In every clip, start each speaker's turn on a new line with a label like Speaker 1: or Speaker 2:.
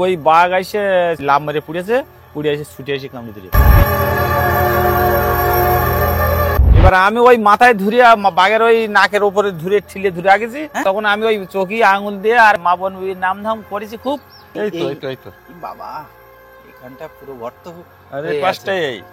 Speaker 1: ওই বাঘ এসে লাভ মেরে পুড়েছে, পুড়ে এসে ছুটে এসে কামড়ে ধরে। এবার আমি ওই মাথায় ধরে বাঘের ওই নাকের উপরে ধরে ঠিলে ধরে আগেছি। তখন আমি ওই চোখি আঙুল দিয়ে আর মা বোন নাম ধাম করেছি খুব। এই তো
Speaker 2: বাবা, এখানটা পুরো গর্ত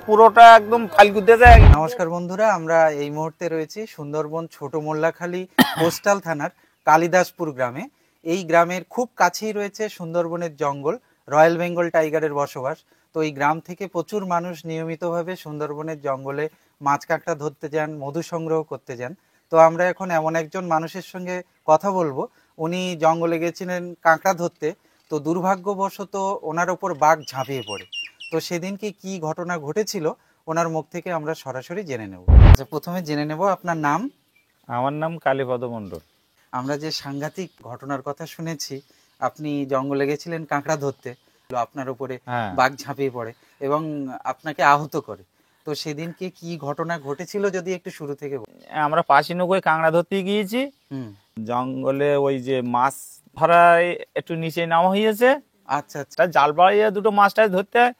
Speaker 1: পুরোটা একদম ফালগুতে যায়।
Speaker 2: নমস্কার বন্ধুরা, আমরা এই মুহূর্তে রয়েছি সুন্দরবন ছোট মোল্লাখালী কোস্টাল থানার কালিদাসপুর গ্রামে। এই গ্রামের খুব কাছেই রয়েছে সুন্দরবনের জঙ্গল, রয়্যাল বেঙ্গল টাইগারের বসবাস। তো এই গ্রাম থেকে প্রচুর মানুষ নিয়মিতভাবে সুন্দরবনের জঙ্গলে মাছ কাঁকড়া ধরতে যান, মধু সংগ্রহ করতে যান। তো আমরা এখন এমন একজন মানুষের সঙ্গে কথা বলবো, উনি জঙ্গলে গেছিলেন কাঁকড়া ধরতে। তো দুর্ভাগ্যবশত ওনার ওপর বাঘ ঝাঁপিয়ে পড়ে। তো সেদিনকে কি ঘটনা ঘটেছিল ওনার মুখ থেকে আমরা সরাসরি জেনে নেব। আচ্ছা, প্রথমে জেনে নেব আপনার নাম।
Speaker 1: আমার নাম কালীপদ মণ্ডল।
Speaker 2: আমরা যে সাংঘাতিক ঘটনার কথা শুনেছি, আপনি জঙ্গলে গেছিলেন কাঁকড়া ধরতে, আপনার উপরে বাঘ ঝাঁপিয়ে পড়ে এবং আপনাকে আহত করে। তো সেদিনকে কি ঘটনা ঘটেছিল যদি একটু শুরু থেকে বলেন।
Speaker 1: আমরা পাশি নৌকোয় কাঁকড়া ধরতে গিয়েছি। জঙ্গলে ওই যে মাছ ধরায় একটু নিচে নামা হয়েছে।
Speaker 2: আচ্ছা আচ্ছা,
Speaker 1: জাল বাড়িয়ে দুটো মাছ টাছ ধরতে হয়।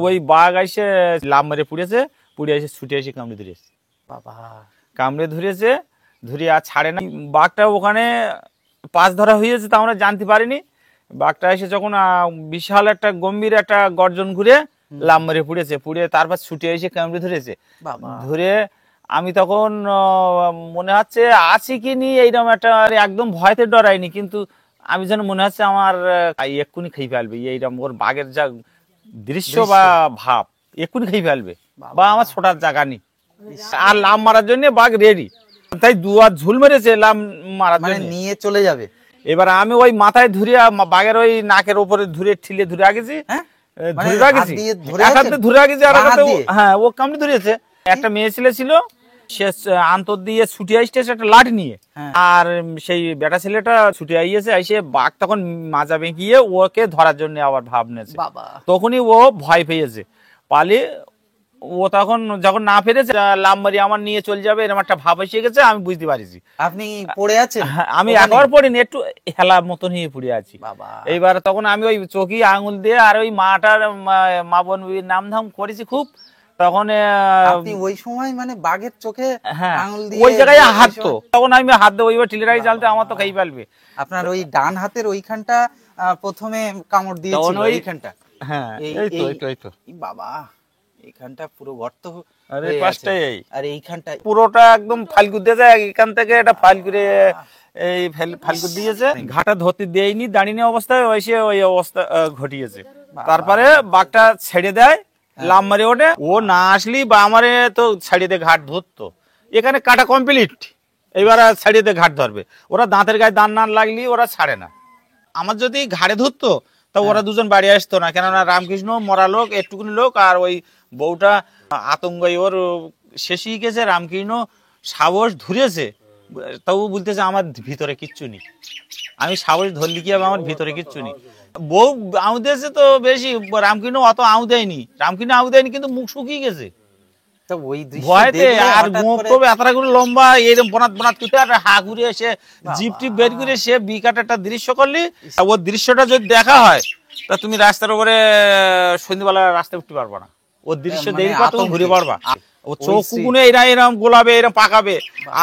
Speaker 1: ওই বাঘ এসে লাভ মেরে পুড়েছে, পুড়ে এসে ছুটে এসে কামড়ে ধরেছে।
Speaker 2: বাবা,
Speaker 1: কামড়ে ধরেছে, ধরে আর ছাড়ে না। বাঘটা ওখানে পাশ ধরা হয়েছে তা আমরা জানতে পারিনি। বাঘটা এসে যখন বিশাল একটা গম্ভীর একটা গর্জন ঘুরে লাভ মেরে পুড়েছে, পুড়ে তারপর ছুটে এসে কামড়ে ধরেছে। ধরে আমি তখন মনে হচ্ছে আছি কি নি এইরকম একটা, একদম ভয়তে ডরাইনি, কিন্তু আমি যেন মনে হচ্ছে আমার এক্ষুনি খেয়ে ফেলবে। এইরকম ওর বাঘের যা দৃশ্য বা ভাব, এক্ষুনি খেয়ে ফেলবে বা আমার ছোটার জায়গা নেই। আর লাভ মারার জন্য বাঘ রেডি, তাই দুয়ার ঝুল মেরেছে লাভ মারার জন্য,
Speaker 2: নিয়ে চলে যাবে।
Speaker 1: এবার আমি ওই মাথায় ধরে বাঘের ওই নাকের উপরে ধরে ঠিলে ধরে আগেছি। হ্যাঁ, ও কামড়ে ধরেছে। একটা মেয়ে ছেলে ছিল, সে আন্তর দিয়ে ছুটে আসতেছে একটা লাঠি নিয়ে। আর সেই বেটা ছেলেটা ছুটে আইয়েছে, এসে বাঘ তখন মাজা বেঁকিয়ে ওকে ধরার জন্য আবার ভাব নিয়েছে। তখনই ও ভয় পেয়েছে, পালিয়ে ও তখন যখন না ফেরেছে লাভ মারি আমার নিয়ে চলে যাবে এরকম একটা ভাব এসে গেছে। আমি বুঝতে পারিছি।
Speaker 2: আপনি পড়ে আছেন?
Speaker 1: আমি একবার পড়িনি, একটু হেলা মতন হয়ে পড়ে আছি। এইবার তখন আমি ওই চোখি আঙুল দিয়ে আর ওই মাটার মা বোন নাম ধাম করেছি খুব। তখন
Speaker 2: আপনি ওই সময় মানে বাঘের চোখে আঙুল দিয়ে
Speaker 1: ওই জায়গায় হাত, তো তখন আমি হাত দিয়ে ওইবার টিলেরাই জ্বালতে আমার তো খাই ফেলবে।
Speaker 2: আপনার ওই ডান হাতের ওইখানটা প্রথমে কামড় দিয়েছিল, ওইখানটা।
Speaker 1: হ্যাঁ, এই তো
Speaker 2: বাবা, এখানটা পুরো গর্ত।
Speaker 1: আর এইখানটা পুরোটা একদম ফালগুতে যায়। এখান থেকে এটা ফালগুড়ে এই ফালগু দিয়েছে। ঘাটা ধরতে দেয়নি, দাঁড়িয়ে অবস্থায় এসে ওই অবস্থা ঘটিয়েছে। তারপরে বাঘটা ছেড়ে দেয়, লাভ মারে ওঠে। ও না আসলি বা আমারে তো ছাড়িয়ে দিয়ে ঘাট ধরতো। এখানে কাটা কমপ্লিট, এবার ছাড়িয়ে দিয়ে ঘাট ধরবে। ওরা দাঁতের গায়ে দান না লাগলি ওরা ছাড়ে না। আমার যদি ঘাড়ে ধরতো তা ওরা দুজন বাড়ি আসতো না, কেননা রামকৃষ্ণ মরা লোক, একটুকুনি লোক, আর ওই বউটা আতঙ্ক ওর শেষই গেছে। রামকৃষ্ণ সাহস ধরেছে, তাও বলতেছে আমার ভিতরে কিচ্ছু নেই। আমি সাহস ধরলি কি আমার ভিতরে কিচ্ছু নেই। বউ আউ দিয়েছে তো বেশি, রামকৃষ্ণ অত আউ দেয়নি। রামকৃষ্ণ আউ দেয়নি, কিন্তু মুখ শুকিয়ে গেছে ভয়তে। আর এতটা লম্বা এরকম বনাত বনাত করতে, আর হা ঘুরে এসে জিপ টিপ বের করে সে বিকাট একটা দৃশ্য করলি। ওর দৃশ্যটা যদি দেখা হয় তা তুমি রাস্তার উপরে সন্ধ্যেবেলা রাস্তায় উঠতে পারবা না। ওর দৃশ্য দেখি তুমি ঘুরে পারবা। ও চোখ কুকুনে এরম গোলাবে, এরম পাকাবে,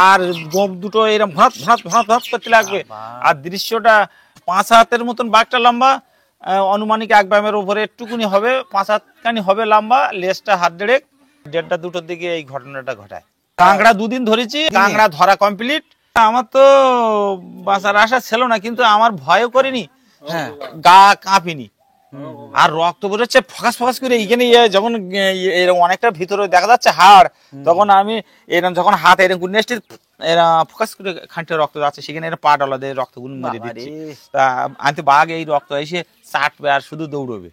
Speaker 1: আর গোপ দুটো এরম ভাত ভাত ভাত ভাত করতে লাগবে। আর দৃশ্যটা 5 হাতের মতন বাঘটা লম্বা, অনুমানিক এক ব্যায়ামের উপরে একটুকুনি হবে, 5 হাতখানি হবে লম্বা, লেজটা হাত 1.5 2টোর দিকে এই ঘটনাটা ঘটায়। কাঁকড়া 2 দিন ধরেছি, কাঁকড়া ধরা কমপ্লিট। আমার তো বাঁচার আশা ছিল না, কিন্তু আমার ভয়ও করিনি, গা কাঁপিনি, আর রক্ত বেরোচ্ছে ফকাস ফকাস করে। এইখানে যখন এরকম অনেকটা ভিতরে দেখা যাচ্ছে হাড়, তখন আমি এরকম যখন হাত এরকম করে নেস্টে এরা ফোকাস করে খানিকটা রক্ত যাচ্ছে, সেখানে এরা পা ডলা দিয়ে রক্তগুলো মেরে দিচ্ছি। তা আমি বাঘ এই রক্ত এসে চাটবে আর শুধু দৌড়বে।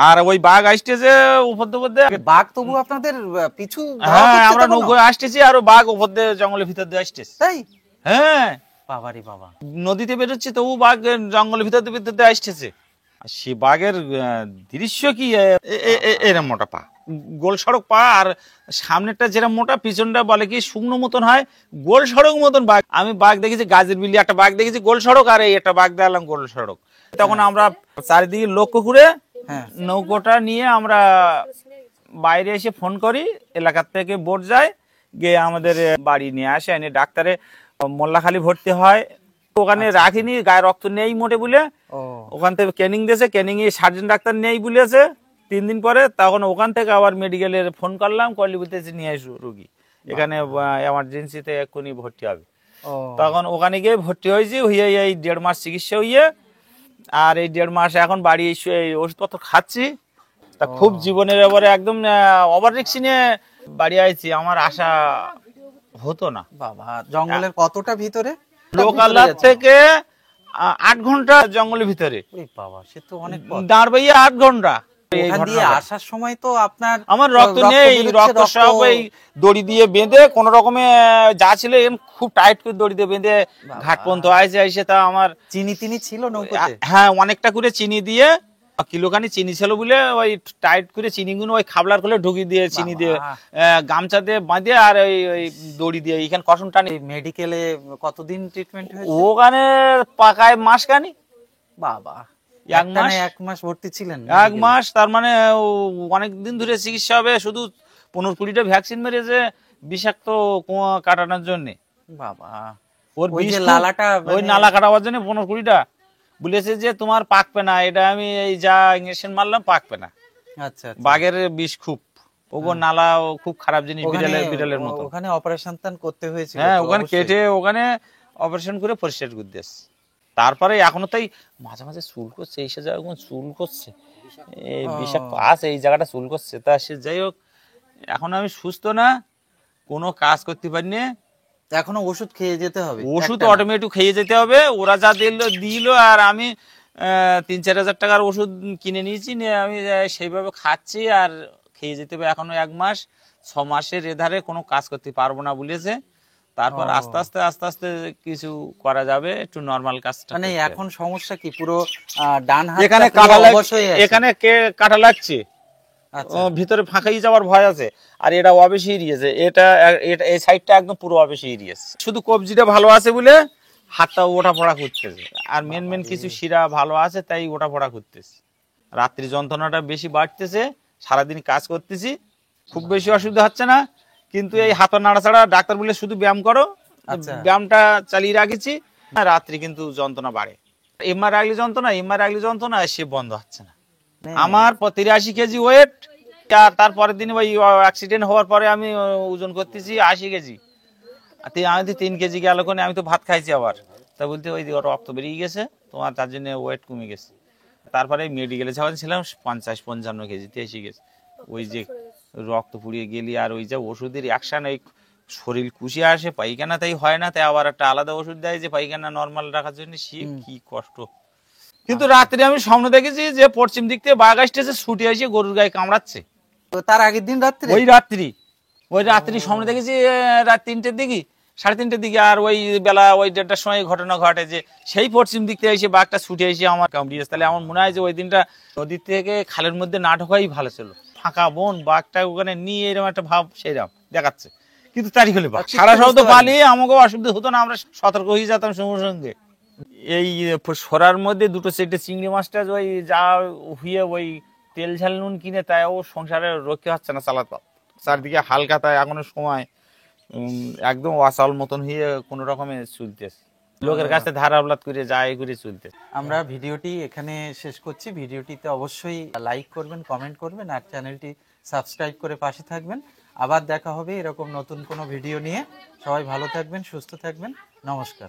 Speaker 1: আর ওই বাঘ আসতেছে উপর দিয়ে,
Speaker 2: বাঘ তবু আপনাদের পিছু।
Speaker 1: হ্যাঁ, আমরা নৌকোয় আসতেছি আর বাঘ উপর দিয়ে জঙ্গলের ভিতর দিয়ে আসতেছে।
Speaker 2: তাই?
Speaker 1: হ্যাঁ,
Speaker 2: বাবারে বাবা,
Speaker 1: নদীতে বেরোচ্ছে তবু বাঘ জঙ্গলের ভিতর দিয়ে আসতেছে। সে বাঘের দৃশ্য কি, এরম মোটা পা, গোল সড়ক পা, আর সামনেরটা যেরকম মোটা, পিছনটা বলে কি শুকনো মতন হয়, গোল সড়ক মতন বাঘ। আমি বাঘ দেখেছি গাজীর বিলি একটা বাঘ দেখেছি গোল সড়ক, আর এই একটা বাঘ দেখলাম গোল সড়ক। তখন আমরা চারিদিকে লক্ষ্য করে
Speaker 2: হ্যাঁ
Speaker 1: নৌকোটা নিয়ে আমরা বাইরে এসে ফোন করি, এলাকার থেকে বোট যায়, গিয়ে আমাদের বাড়ি নিয়ে আসে, এনে ডাক্তারে মোল্লাখালী ভর্তি হয়। ওখানে রাখিনি, গায়ে রক্ত নেই মোটে বলে
Speaker 2: ও
Speaker 1: ওখান থেকে ক্যানিং দিয়েছে, ক্যানিং এ সার্জন ডাক্তার নেই বলেছে 3 দিন পরে। তখন ওখান থেকে আবার মেডিকেলে ফোন করলাম, করলি বলতেছে নিয়ে আসো রুগী, এখানে এমার্জেন্সিতে এক্ষুনি ভর্তি হবে।
Speaker 2: ও
Speaker 1: তখন ওখানে গিয়ে ভর্তি হয়েছি, হয়ে এই 1.5 মাস চিকিৎসা হইয়ে, আর এই 1.5 মাস এখন বাড়ি এসে এই ওষুধপত্র খাচ্ছি। তা খুব জীবনের ব্যাপারে একদম ওভার রিস্ক নিয়ে বাড়ি আইছি, আমার আশা হতো না।
Speaker 2: বাবা, জঙ্গলের কতটা ভিতরে?
Speaker 1: লোকালয় থেকে 8 ঘন্টা জঙ্গলের ভিতরে।
Speaker 2: ওই বাবা, সে তো অনেক পথ।
Speaker 1: দাঁড়বাইয়া 8 ঘন্টা।
Speaker 2: ওখান দিয়ে আসার সময় তো আপনার
Speaker 1: আমার রক্ত নেই, রক্ত সব ওই দড়ি দিয়ে বেঁধে কোন রকমে যা ছিল খুব টাইট করে দড়ি দিয়ে বেঁধে ঘাট পর্যন্ত আইসে। তা আমার
Speaker 2: চিনি তিনি ছিল নৌকোতে?
Speaker 1: হ্যাঁ, অনেকটা করে চিনি দিয়ে, কিলোখানি চিনি ছিল বলে ওই টাইট করে চিনি গুলো ওই খাবলার খুলে ঢুকিয়ে দিয়ে চিনি দিয়ে গামছা দিয়ে বাঁধে আর ওই দড়ি দিয়ে এখানে কসম টানি।
Speaker 2: মেডিকেলে কতদিন ট্রিটমেন্ট হয়েছে?
Speaker 1: ওখানে পাকায় মাসখানি।
Speaker 2: বাবা,
Speaker 1: 1 মাস?
Speaker 2: 1 মাস ভর্তি ছিলেন?
Speaker 1: 1 মাস, তার মানে অনেক দিন ধরে চিকিৎসা হবে। শুধু 15-20টা ভ্যাকসিন মেরেছে বিষাক্ত কুয়া কাটানোর জন্য।
Speaker 2: বাবা,
Speaker 1: ওর
Speaker 2: ওই
Speaker 1: বিষ
Speaker 2: যে
Speaker 1: খুব-
Speaker 2: লালাটা
Speaker 1: ওই নালা কাটাবার জন্য 15-20টা বলেছে যে তোমার পাকবে না, এটা আমি এই যা ইঞ্জেকশন মারলাম পাকবে না।
Speaker 2: আচ্ছা,
Speaker 1: বাঘের বিষ খুব, ওগো নালা খুব খারাপ জিনিস, বিড়ালের মতো।
Speaker 2: ওখানে অপারেশন করতে হয়েছিল?
Speaker 1: হ্যাঁ, ওখানে কেটে ওখানে অপারেশন করে পরিষ্কার করে দিয়েছে। তারপরে এখনো তাই মাঝে মাঝে চুল করছে, এই সে জায়গায় চুল করছে, এই বিষাক্ত আছে এই জায়গাটা চুল করছে। তা সে যাই হোক, এখন আমি সুস্থ না, কোনো কাজ করতে পারিনি।
Speaker 2: এখনো ওষুধ খেয়ে যেতে হবে?
Speaker 1: ওষুধ অটোমেটিক খেয়ে যেতে হবে, ওরা যা দিল আর আমি 3-4 হাজার টাকার ওষুধ কিনে নিয়েছি, নিয়ে আমি সেইভাবে খাচ্ছি আর খেয়ে যেতে হবে। এখনো 1 মাস 6 মাসের এধারে কোনো কাজ করতে পারবো না বলেছে। তারপর আস্তে আস্তে কিছু করা যাবে, একটু নরমাল কাজটা।
Speaker 2: মানে এখন সমস্যা কি? পুরো ডান হাত
Speaker 1: এখানে এখানে কাটা লাগছে, ভিতরে ফাঁকাই যাওয়ার ভয় আছে। আর এটা অবেশি এরিয়েছে, এটা এই সাইডটা একদম পুরো অবেশি এরিয়েছে। শুধু কবজিটা ভালো আছে বলে হাতটা ওঠা পড়া করতেছে, আর মেন কিছু শিরা ভালো আছে তাই ওঠা পড়া করতেছে। রাত্রি যন্ত্রণাটা বেশি বাড়তেছে, সারাদিন কাজ করতেছি, খুব বেশি অসুবিধা হচ্ছে না। কিন্তু এই হাত নাড়াচাড়া ডাক্তার বলে শুধু ব্যায়াম করো, ব্যায়ামটা চালিয়ে রাখছি। রাত্রি কিন্তু যন্ত্রণা বাড়ে, এমআর রাখলে যন্ত্রণা সে বন্ধ হচ্ছে না। আমার 83 কেজি ওয়েট, তারপরের দিন ওই অ্যাক্সিডেন্ট হওয়ার পরে আমি ওজন করতেছি 80 কেজি। আমি তো 3 কেজি গেল কোনে, আমি তো ভাত খাইছি আবার। তা বলতে ওই রক্ত বেরিয়ে গেছে তোমার, তার জন্য ওয়েট কমে গেছে। তারপরে মেডিকেলে যখন ছিলাম 50-55 কেজিতে এসে গেছে। ওই যে রক্ত পুড়িয়ে গেলি আর ওই যে ওষুধের অ্যাকশন, ওই শরীর কুশি আসে, পায়খানা তাই হয় না, তাই আবার একটা আলাদা ওষুধ দেয় যে পায়খানা নর্মাল রাখার জন্য। সে কি কষ্ট। কিন্তু রাত্রে আমি স্বপ্ন দেখেছি যে পশ্চিম দিক থেকে বাঘ আসতেছে, ছুটে এসে গরুর গায়ে কামড়াচ্ছে।
Speaker 2: তো তার আগের দিন রাত্রে?
Speaker 1: ওই রাত্রি স্বপ্ন দেখেছি রাত 3টের দিকে, 3:30 দিকে। আর ওই বেলা ওই 1:30টার সময় ঘটনা ঘটে যে সেই পশ্চিম দিক থেকে এসে বাঘটা ছুটে এসে আমার কামড়িয়েছে। তাহলে আমার মনে হয় যে ওই দিনটা নদীর থেকে খালের মধ্যে না ঢোকাই ভালো ছিল। ফাঁকা বন, বাঘটা ওখানে নিয়ে এরকম একটা ভাব সেইরকম দেখাচ্ছে। কিন্তু তারই হলে বাঘ সারা শব্দ পালিয়ে আমাকেও অসুবিধা হতো না, আমরা সতর্ক হয়ে যেতাম সঙ্গে সঙ্গে। এই সরার মধ্যে 2-4টে চিংড়ি মাছটা ওই যা হুয়ে ওই তেল ঝাল নুন কিনে, তাই ও সংসারে রক্ষে হচ্ছে না চালাতে। চারদিকে হালকা, তাই এখনো সময় একদম অচল মতন হয়ে কোন রকমে চলতেছে, লোকের কাছে ধার আবলাদ করে যায় করে চলতেছে।
Speaker 2: আমরা ভিডিওটি এখানে শেষ করছি। ভিডিওটিতে অবশ্যই লাইক করবেন, কমেন্ট করবেন আর চ্যানেলটি সাবস্ক্রাইব করে পাশে থাকবেন। আবার দেখা হবে এরকম নতুন কোনো ভিডিও নিয়ে। সবাই ভালো থাকবেন, সুস্থ থাকবেন। নমস্কার।